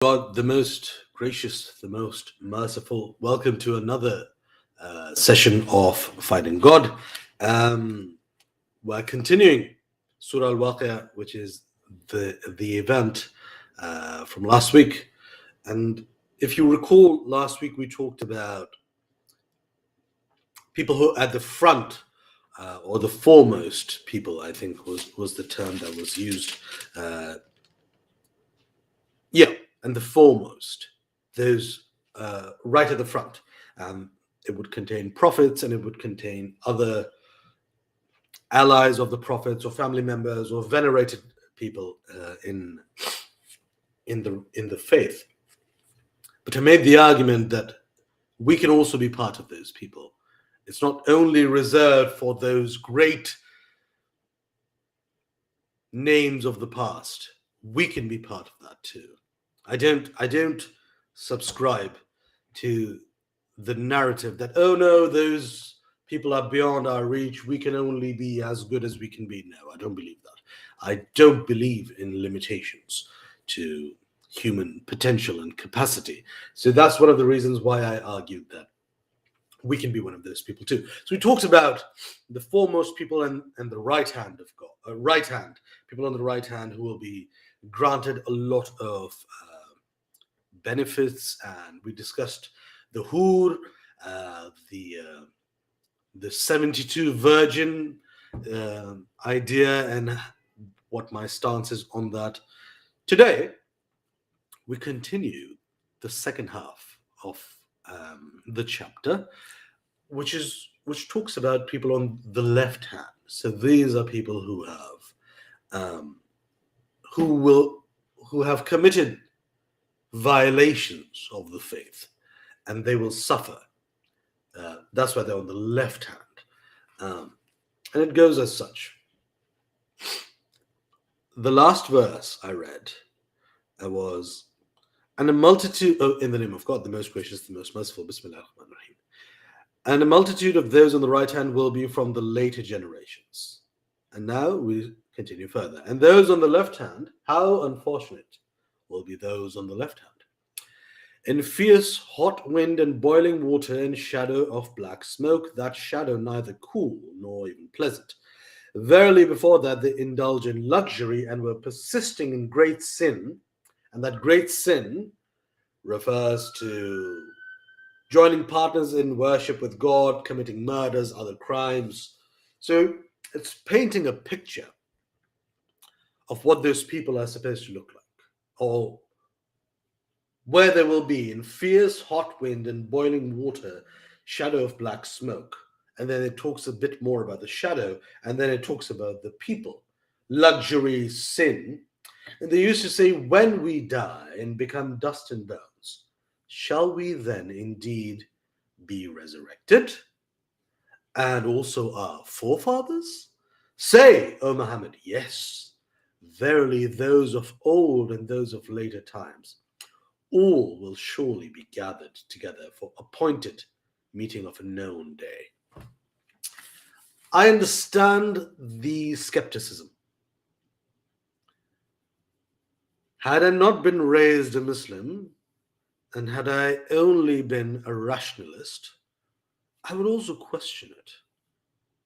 God, the most gracious, the most merciful, welcome to another session of Finding God. Um, we're continuing Surah Al Waqia, which is the event from last week. And if you recall, last week we talked about people who are at the front or the foremost people, I think was the term that was used. Uh, Yeah, and the foremost, those right at the front. It would contain prophets and it would contain other allies of the prophets or family members or venerated people in the faith. But I made the argument that we can also be part of those people. It's not only reserved for those great names of the past. We can be part of that too. I don't subscribe to the narrative that, oh no, those people are beyond our reach, we can only be as good as we can be. No, I don't believe that. I don't believe in limitations to human potential and capacity. So that's one of the reasons why I argued that we can be one of those people too. So we talked about the foremost people and the right hand of God, right hand, people on the right hand who will be granted a lot of benefits, and we discussed the Hur, the 72 virgin idea, and what my stance is on that. Today, we continue the second half of the chapter, which talks about people on the left hand. So these are people um, who will who have committed violations of the faith, and they will suffer. That's why they're on the left hand, and it goes as such. The last verse I read was, and a multitude, in the name of God, the most gracious, the most merciful, Bismillah ar-Rahman ar-Rahim. And a multitude of those on the right hand will be from the later generations. And now we continue further. And those on the left hand, how unfortunate will be those on the left hand. In fierce hot wind and boiling water and shadow of black smoke, that shadow neither cool nor even pleasant. Verily, before that they indulged in luxury and were persisting in great sin, and that great sin refers to joining partners in worship with God, committing murders, other crimes. So it's painting a picture of what those people are supposed to look like, or where they will be in fierce hot wind and boiling water, shadow of black smoke. And then it talks a bit more about the shadow, and then it talks about the people, luxury, sin. And they used to say, when we die and become dust and bones, shall we then indeed be resurrected? And also our forefathers? Say, O Muhammad, yes, verily those of old and those of later times, all will surely be gathered together for appointed meeting of a known day. I understand the skepticism. Had I not been raised a Muslim, and had I only been a rationalist, I would also question it.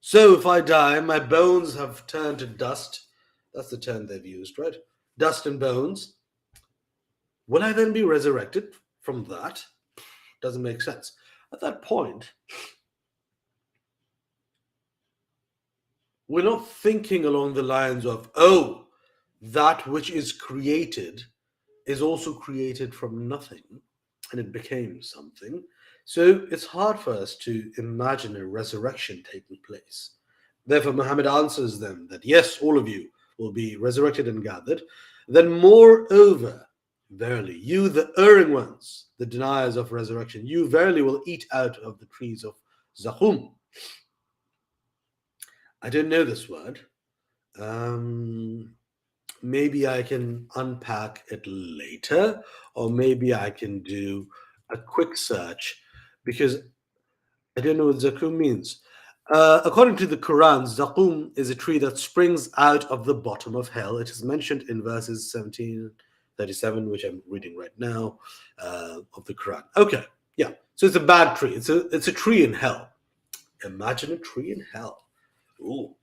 So if I die, my bones have turned to dust. That's the term they've used, right? Dust and bones. Will I then be resurrected from that? Doesn't make sense. At that point, we're not thinking along the lines of, oh, that which is created is also created from nothing and it became something. So it's hard for us to imagine a resurrection taking place. Therefore, Muhammad answers them that yes, all of you will be resurrected and gathered. Then, moreover, verily, you, the erring ones, the deniers of resurrection, you verily will eat out of the trees of Zaqum. I don't know this word. Maybe I can unpack it later, or maybe I can do a quick search because I don't know what Zaqum means. According to the Quran, Zaqum is a tree that springs out of the bottom of hell. It is mentioned in verses 17 37, which I'm reading right now, of the Quran. Okay, yeah. So it's a bad tree. It's a tree in hell. Imagine a tree in hell. Ooh.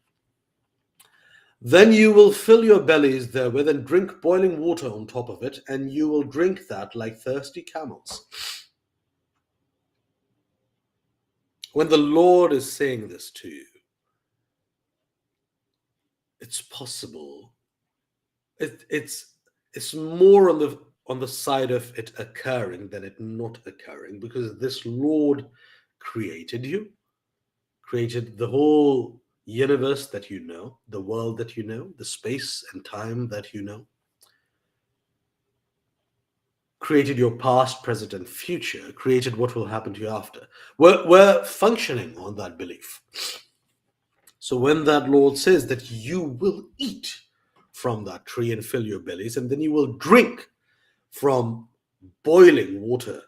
Then you will fill your bellies therewith and drink boiling water on top of it, and you will drink that like thirsty camels. When the Lord is saying this to you, it's possible. It's more on the side of it occurring than it not occurring, because this Lord created you, created the whole universe that you know, the world that you know, the space and time that you know, created your past, present, and future, created what will happen to you after. We're functioning on that belief. So when that Lord says that you will eat from that tree and fill your bellies, and then you will drink from boiling water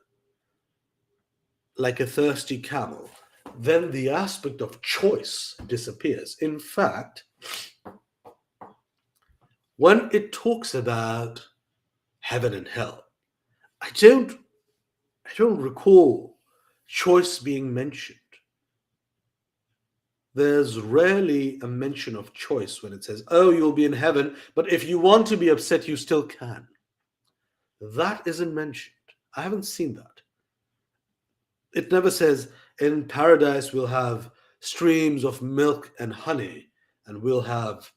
like a thirsty camel, then the aspect of choice disappears. In fact, when it talks about heaven and hell, I don't recall choice being mentioned. There's rarely a mention of choice when it says, oh, you'll be in heaven, but if you want to be upset, you still can. That isn't mentioned. I haven't seen that. It never says, in paradise, we'll have streams of milk and honey, and we'll have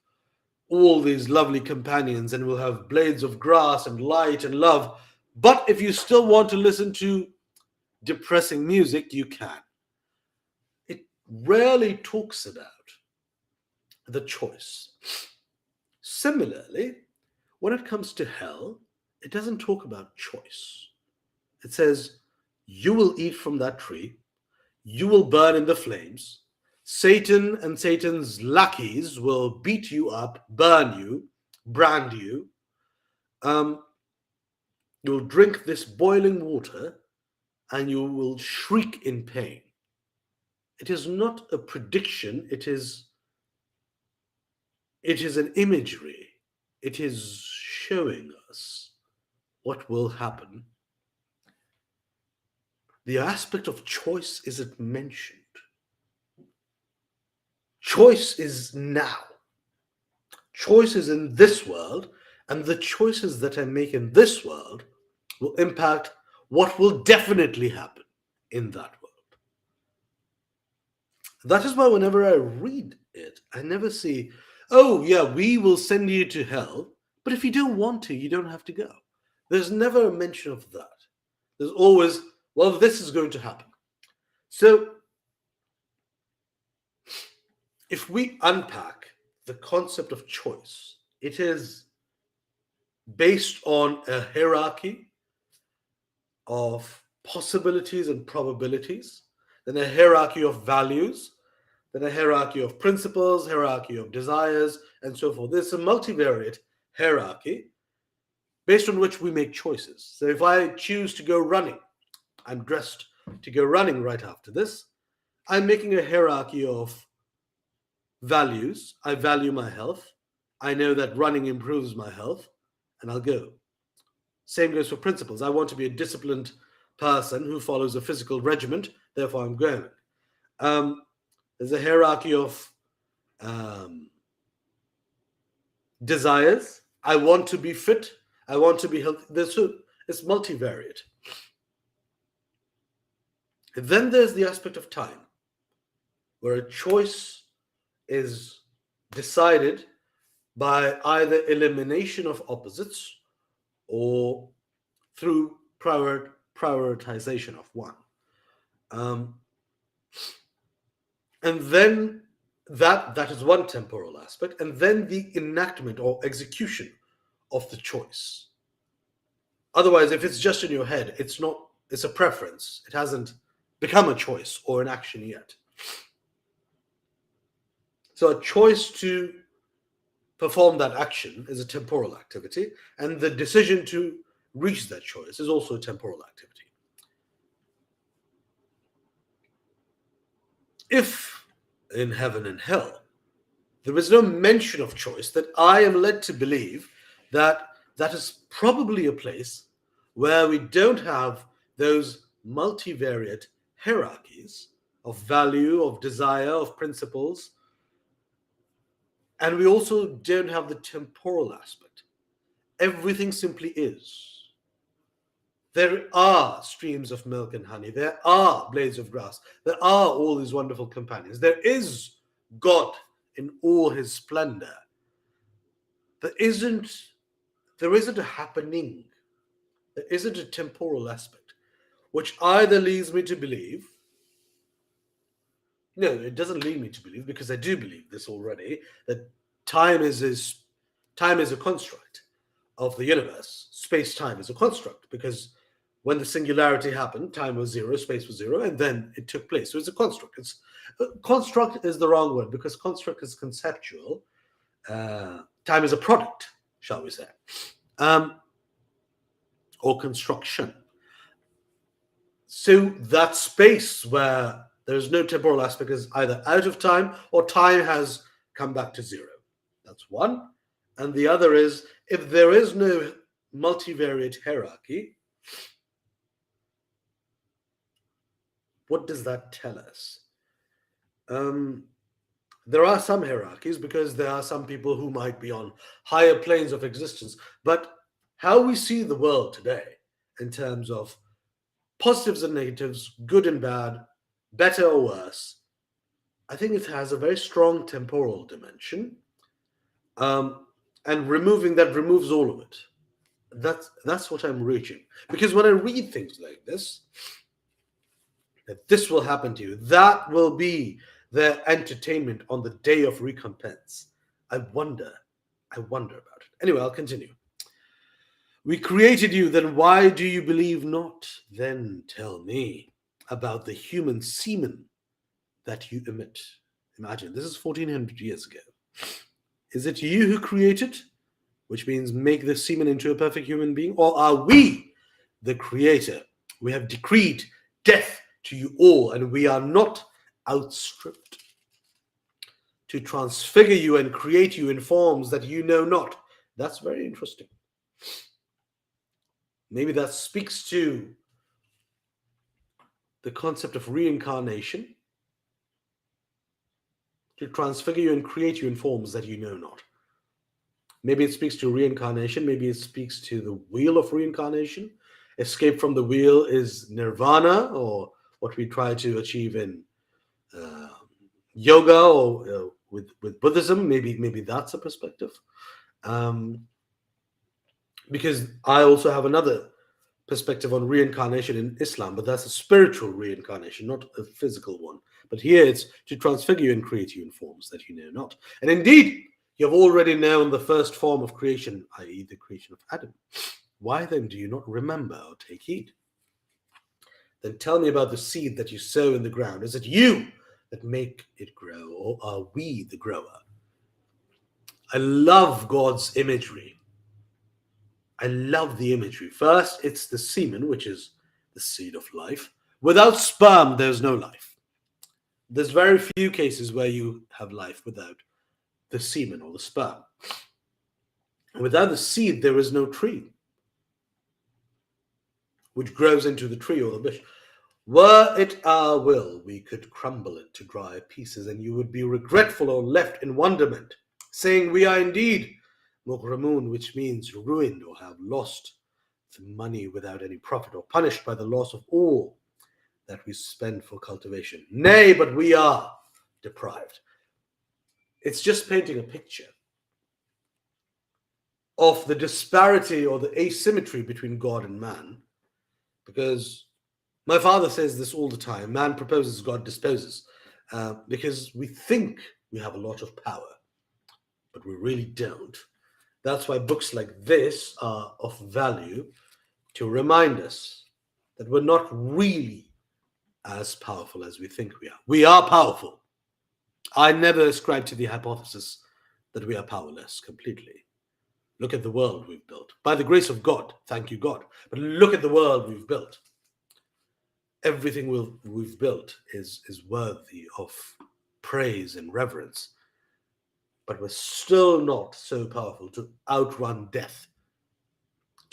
all these lovely companions, and we'll have blades of grass and light and love. But if you still want to listen to depressing music, you can. It rarely talks about the choice. Similarly, when it comes to hell, it doesn't talk about choice. It says, you will eat from that tree, you will burn in the flames. Satan and Satan's lackeys will beat you up, burn you, brand you. You'll drink this boiling water and you will shriek in pain. It is not a prediction, it is an imagery. It is showing us what will happen. The aspect of choice isn't mentioned. Choice is now. Choice is in this world, and the choices that I make in this world will impact what will definitely happen in that world. That is why whenever I read it, I never see, oh, yeah, we will send you to hell, but if you don't want to, you don't have to go. There's never a mention of that. There's always, well, this is going to happen. So, if we unpack the concept of choice, it is based on a hierarchy of possibilities and probabilities, then a hierarchy of values, then a hierarchy of principles, hierarchy of desires, and so forth. There's a multivariate hierarchy based on which we make choices. So if I choose to go running, I'm dressed to go running right after this, I'm making a hierarchy of values. I value my health. I know that running improves my health, and I'll go. Same goes for principles. I want to be a disciplined person who follows a physical regiment, therefore I'm going. There's a hierarchy of desires. I want to be fit. I want to be healthy. It's multivariate. Then there's the aspect of time, where a choice is decided by either elimination of opposites or through prioritization of one. And then that is one temporal aspect, and then the enactment or execution of the choice. Otherwise, if it's just in your head, it's a preference. It hasn't become a choice or an action yet. So a choice to perform that action is a temporal activity, and the decision to reach that choice is also a temporal activity. If in heaven and hell there is no mention of choice, that I am led to believe that that is probably a place where we don't have those multivariate hierarchies of value, of desire, of principles, and we also don't have the temporal aspect. Everything simply is. There are streams of milk and honey. There are blades of grass. There are all these wonderful companions. There is God in all his splendor. There isn't, there isn't a happening. There isn't a temporal aspect, which either leads me to believe, no, it doesn't lead me to believe, because I do believe this already, that time time is a construct of the universe. Space-time is a construct, because when the singularity happened, time was zero, space was zero, and then it took place. So it's a construct. Construct is the wrong word, because construct is conceptual. Time is a product, shall we say, or construction. So that space where there's no temporal aspect is either out of time or time has come back to zero. That's one. And the other is, if there is no multivariate hierarchy, what does that tell us? There are some hierarchies because there are some people who might be on higher planes of existence. But how we see the world today in terms of positives and negatives, good and bad, better or worse, I think it has a very strong temporal dimension. And removing that removes all of it. That's what I'm reaching. Because when I read things like this, that this will happen to you, that will be their entertainment on the day of recompense. I wonder about it. Anyway, I'll continue. We created you, then why do you believe not? Then tell me about the human semen that you emit. Imagine, this is 1400 years ago. Is it you who created, which means make the semen into a perfect human being? Or are we the creator? We have decreed death to you all, and we are not outstripped to transfigure you and create you in forms that you know not. That's very interesting. Maybe that speaks to the concept of reincarnation, to transfigure you and create you in forms that you know not. Maybe it speaks to reincarnation. Maybe it speaks to the wheel of reincarnation. Escape from the wheel is nirvana, or what we try to achieve in yoga or with Buddhism. Maybe that's a perspective. Because I also have another perspective on reincarnation in Islam, but that's a spiritual reincarnation, not a physical one. But here it's to transfigure you and create you in forms that you know not. And indeed, you have already known the first form of creation, i.e. the creation of Adam. Why then do you not remember or take heed? Then tell me about the seed that you sow in the ground. Is it you that make it grow, or are we the grower? I love God's imagery. I love the imagery. First, it's the semen, which is the seed of life. Without sperm, there's no life. There's very few cases where you have life without the semen or the sperm. Without the seed, there is no tree, which grows into the tree or the bush. Were it our will, we could crumble it to dry pieces, and you would be regretful or left in wonderment, saying, we are indeed mughramun, which means ruined or have lost the money without any profit, or punished by the loss of all that we spend for cultivation. Nay, but we are deprived. It's just painting a picture of the disparity or the asymmetry between God and man, because my father says this all the time: man proposes, God disposes, because we think we have a lot of power, but we really don't. That's why books like this are of value, to remind us that we're not really as powerful as we think we are. We are powerful. I never ascribe to the hypothesis that we are powerless completely. Look at the world we've built. By the grace of God, thank you, God. But look at the world we've built. Everything we've built is worthy of praise and reverence. But we're still not so powerful to outrun death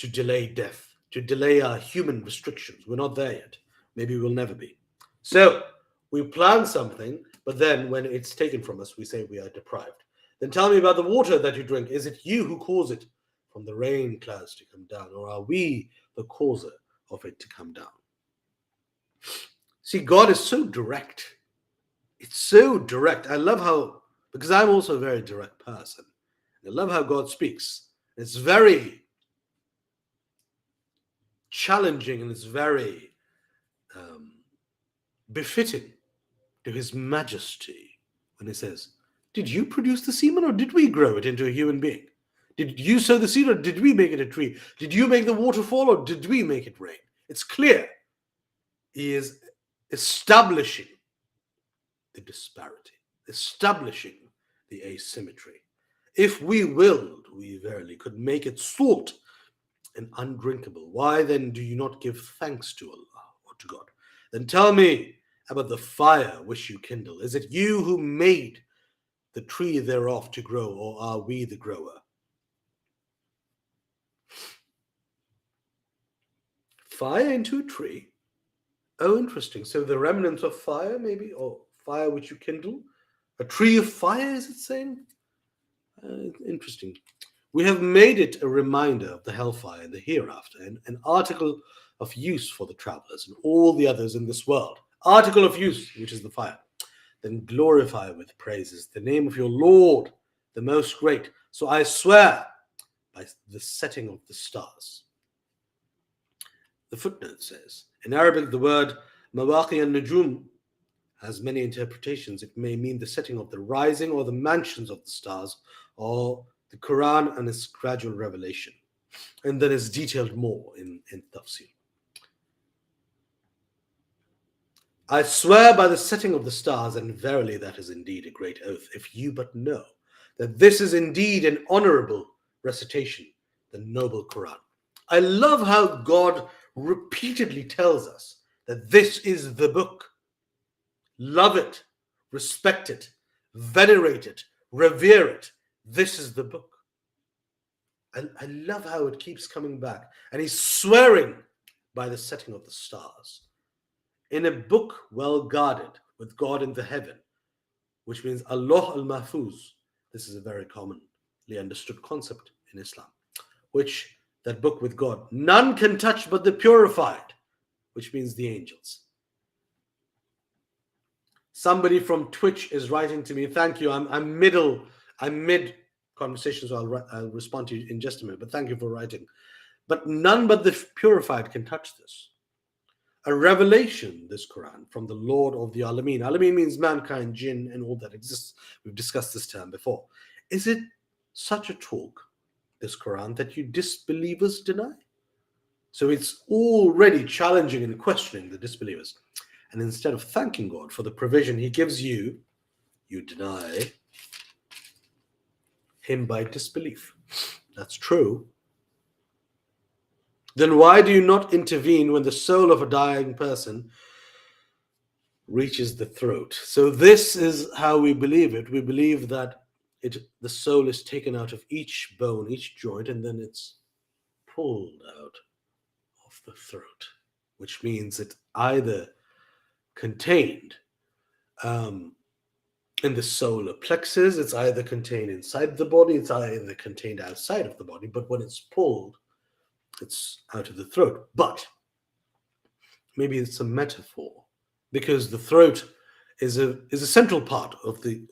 to delay death, to delay our human restrictions. We're not there yet. Maybe we'll never be. So we plan something, but then when it's taken from us, we say we are deprived. Then tell me about the water that you drink. Is it you who cause it from the rain clouds to come down, or are we the causer of it to come down? See, God is so direct. It's so direct. I love how, because I'm also a very direct person. I love how God speaks. It's very challenging and it's very befitting to His Majesty when He says, "Did you produce the semen or did we grow it into a human being? Did you sow the seed or did we make it a tree? Did you make the water fall or did we make it rain?" It's clear. He is establishing the disparity, establishing the asymmetry. If we willed, we verily could make it salt and undrinkable. Why then do you not give thanks to Allah or to God? Then tell me about the fire which you kindle. Is it you who made the tree thereof to grow, or are we the grower? Fire into a tree? Oh, interesting. So the remnants of fire, maybe, or fire which you kindle? A tree of fire, is it saying? Interesting. We have made it a reminder of the hellfire and the hereafter, and an article of use for the travelers and all the others in this world. Article of use, which is the fire. Then glorify with praises the name of your Lord, the Most Great. So I swear by the setting of the stars. The footnote says, in Arabic, the word mawaqi an-nujum has many interpretations. It may mean the setting of the rising or the mansions of the stars, or the Quran and its gradual revelation. And then it's detailed more in tafsir. I swear by the setting of the stars, and verily that is indeed a great oath, if you but know that this is indeed an honorable recitation, the noble Quran. I love how God repeatedly tells us that this is the book. Love it, respect it, venerate it, revere it. This is the book. I love how it keeps coming back. And he's swearing by the setting of the stars. In a book well guarded, with God in the heaven, which means Allah al-Mahfuz. This is a very commonly understood concept in Islam, which that book with God, none can touch but the purified, which means the angels. Somebody from Twitch is writing to me, thank you. I'm mid conversation, so I'll respond to you in just a minute, but thank you for writing. But none but the purified can touch this. A revelation, this Quran, from the Lord of the Alameen. Alameen means mankind, jinn, and all that exists. We've discussed this term before. Is it such a talk, this Quran, that you disbelievers deny? So it's already challenging and questioning the disbelievers. And instead of thanking God for the provision He gives you, you deny Him by disbelief. That's true. Then why do you not intervene when the soul of a dying person reaches the throat? So this is how we believe it. We believe that the soul is taken out of each bone, each joint, and then it's pulled out of the throat, which means it either contained in the solar plexus, it's either contained inside the body, it's either contained outside of the body, but when it's pulled, it's out of the throat. But maybe it's a metaphor, because the throat is a central part of the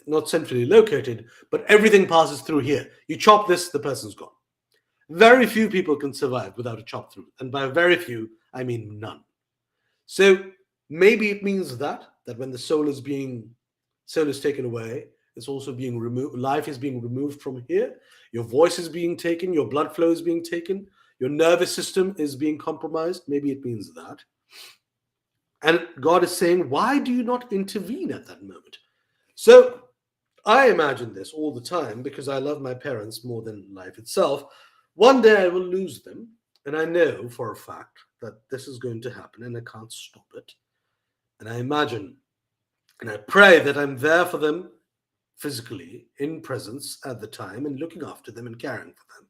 not centrally located, but everything passes through here. You chop this, the person's gone. Very few people can survive without a chop through, and by very few I mean none. So maybe it means that when the soul is taken away, it's also being removed. Life is being removed from here. Your voice is being taken. Your blood flow is being taken. Your nervous system is being compromised. Maybe it means that. And God is saying, why do you not intervene at that moment? So I imagine this all the time because I love my parents more than life itself. One day I will lose them. And I know for a fact that this is going to happen and I can't stop it. And I imagine and I pray that I'm there for them physically, in presence at the time, and looking after them and caring for them.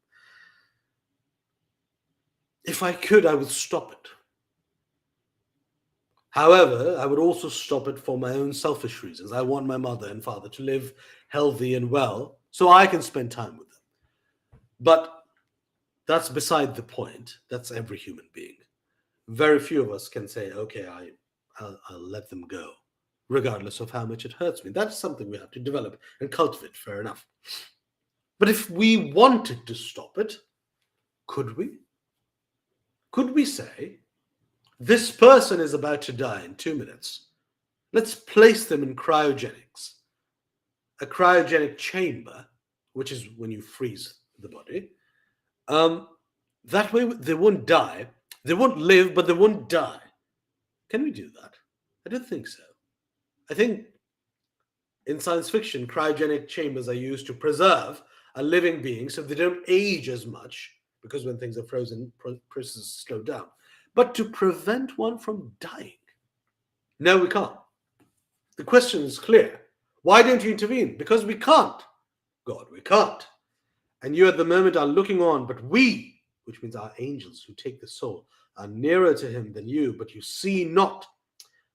If I could, I would stop it. However, I would also stop it for my own selfish reasons. I want my mother and father to live healthy and well so I can spend time with them. But that's beside the point. That's every human being. Very few of us can say, okay, I'll let them go, regardless of how much it hurts me. That's something we have to develop and cultivate, fair enough. But if we wanted to stop it, could we? Could we say, this person is about to die in 2 minutes. Let's place them in cryogenics, a cryogenic chamber, which is when you freeze the body. That way they won't die. They won't live, but they won't die. Can we do that? I don't think so. I think in science fiction, cryogenic chambers are used to preserve a living being so they don't age as much, because when things are frozen, processes slow down. But to prevent one from dying, no, we can't. The question is clear. Why don't you intervene? Because we can't. God, we can't. And you at the moment are looking on, but we, which means our angels who take the soul, are nearer to him than you, but you see not.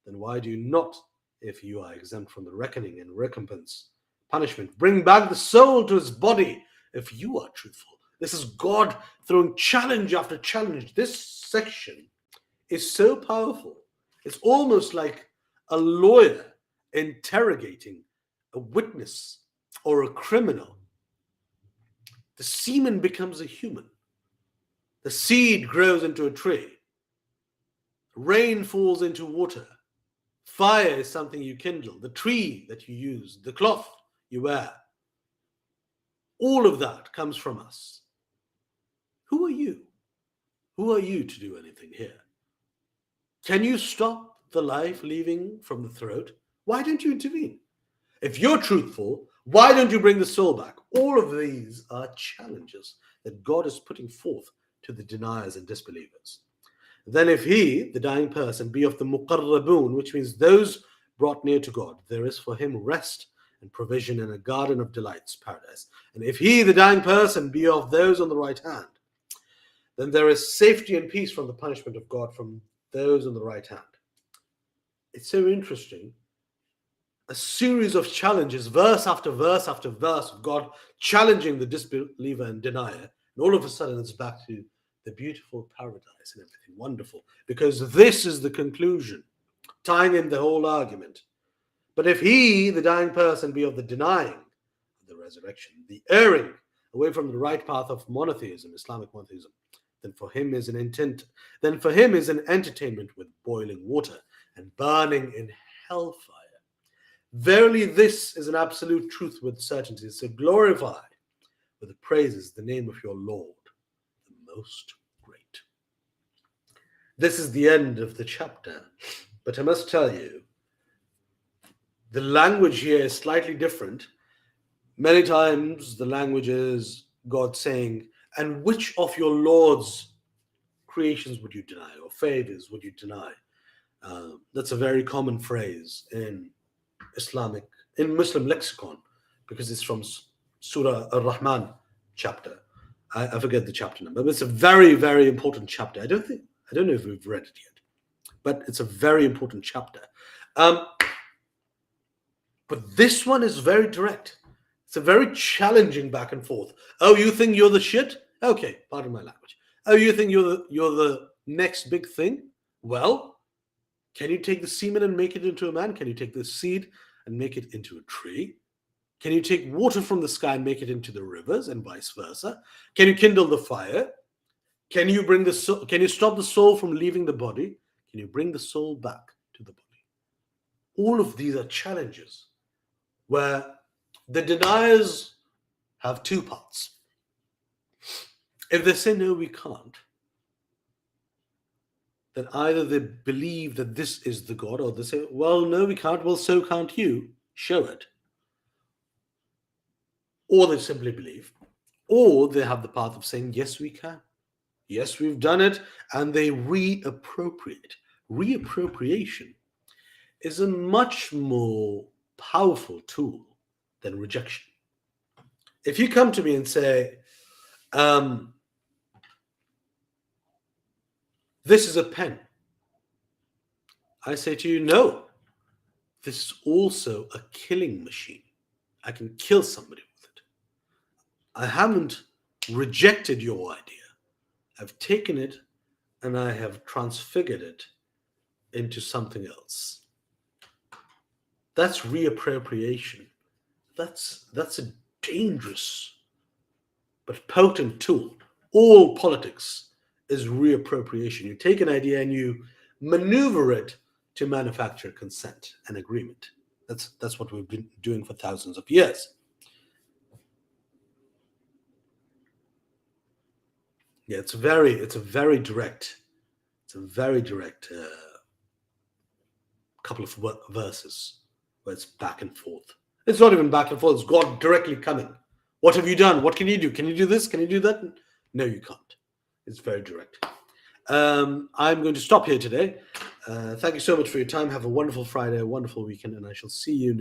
Then why do you not, if you are exempt from the reckoning and recompense, punishment, bring back the soul to its body if you are truthful? This is God throwing challenge after challenge. This section is so powerful. It's almost like a lawyer interrogating a witness or a criminal. The semen becomes a human. The seed grows into a tree. Rain falls into water. Fire is something you kindle. The tree that you use, the cloth you wear. All of that comes from us. Who are you? Who are you to do anything here? Can you stop the life leaving from the throat? Why don't you intervene? If you're truthful, why don't you bring the soul back? All of these are challenges that God is putting forth to the deniers and disbelievers. Then if he, the dying person, be of the muqarrabun, which means those brought near to God, there is for him rest and provision in a garden of delights, paradise. And if he, the dying person, be of those on the right hand, then there is safety and peace from the punishment of God from those on the right hand. It's so interesting. A series of challenges, verse after verse after verse of God challenging the disbeliever and denier. And all of a sudden it's back to the beautiful paradise and everything wonderful. Because this is the conclusion, tying in the whole argument. But if he, the dying person, be of the denying of the resurrection, the erring away from the right path of monotheism, Islamic monotheism, then for him is an entertainment with boiling water and burning in hellfire. Verily, this is an absolute truth with certainty. So glorify with the praises the name of your Lord, the Most Great. This is the end of the chapter, but I must tell you, the language here is slightly different. Many times the language is God saying, and which of your Lord's creations would you deny, or favors would you deny? That's a very common phrase in Muslim lexicon, because it's from Surah Ar-Rahman chapter. I forget the chapter number, but it's a very, very important chapter. I don't know if we've read it yet, but it's a very important chapter. But this one is very direct. It's a very challenging back and forth. Oh, you think you're the shit? Okay, pardon my language. Oh, you think you're the next big thing? Well, can you take the semen and make it into a man? Can you take the seed and make it into a tree? Can you take water from the sky and make it into the rivers, and vice versa? Can you kindle the fire? Can you can you stop the soul from leaving the body? Can you bring the soul back to the body? All of these are challenges where the deniers have two parts. If they say no, we can't, then either they believe that this is the God, or they say, well, no, we can't. Well, so can't you. Show it. Or they simply believe. Or they have the path of saying, yes, we can. Yes, we've done it. And they reappropriate. Reappropriation is a much more powerful tool than rejection. If you come to me and say, This is a pen. I say to you, no, this is also a killing machine. I can kill somebody with it. I haven't rejected your idea. I've taken it and I have transfigured it into something else. That's reappropriation. That's a dangerous but potent tool. All politics is reappropriation. You take an idea and you maneuver it to manufacture consent and agreement. That's what we've been doing for thousands of years. Yeah, it's a very direct, couple of verses where it's back and forth. It's not even back and forth. It's God directly coming. What have you done? What can you do? Can you do this? Can you do that? No, you can't. It's very direct. I'm going to stop here today. Thank you so much for your time. Have a wonderful Friday, a wonderful weekend, and I shall see you next.